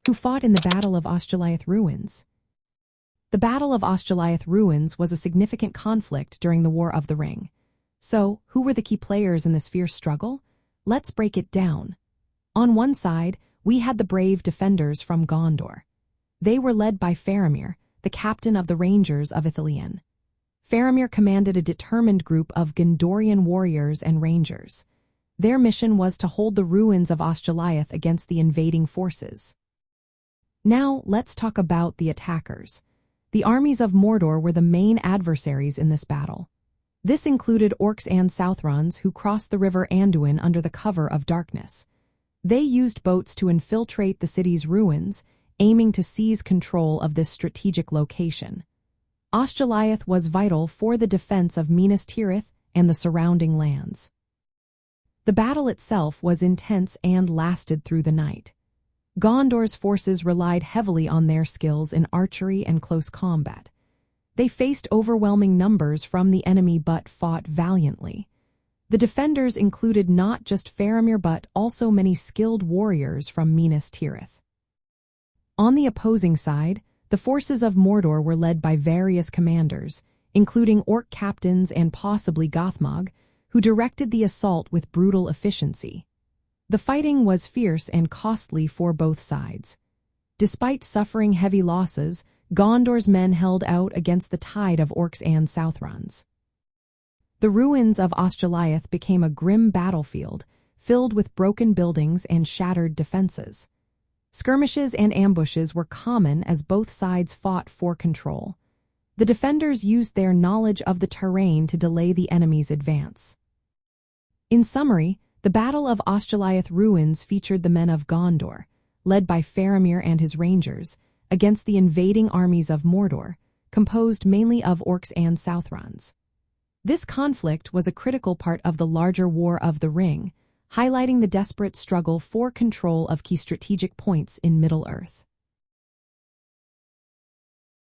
who fought in the Battle of Osgiliath Ruins. The Battle of Osgiliath Ruins was a significant conflict during the War of the Ring. So, who were the key players in this fierce struggle? Let's break it down. On one side, we had the brave defenders from Gondor. They were led by Faramir, the captain of the Rangers of Ithilien. Faramir commanded a determined group of Gondorian warriors and rangers. Their mission was to hold the ruins of Osgiliath against the invading forces. Now, let's talk about the attackers. The armies of Mordor were the main adversaries in this battle. This included Orcs and Southrons who crossed the river Anduin under the cover of darkness. They used boats to infiltrate the city's ruins, aiming to seize control of this strategic location. Osgiliath was vital for the defense of Minas Tirith and the surrounding lands. The battle itself was intense and lasted through the night. Gondor's forces relied heavily on their skills in archery and close combat. They faced overwhelming numbers from the enemy but fought valiantly. The defenders included not just Faramir but also many skilled warriors from Minas Tirith. On the opposing side, the forces of Mordor were led by various commanders, including orc captains and possibly Gothmog, who directed the assault with brutal efficiency. The fighting was fierce and costly for both sides. Despite suffering heavy losses, Gondor's men held out against the tide of Orcs and Southrons. The ruins of Osgiliath became a grim battlefield, filled with broken buildings and shattered defenses. Skirmishes and ambushes were common as both sides fought for control. The defenders used their knowledge of the terrain to delay the enemy's advance. In summary, the Battle of Osgiliath Ruins featured the men of Gondor, led by Faramir and his rangers, against the invading armies of Mordor, composed mainly of Orcs and Southrons. This conflict was a critical part of the larger War of the Ring, highlighting the desperate struggle for control of key strategic points in Middle-earth.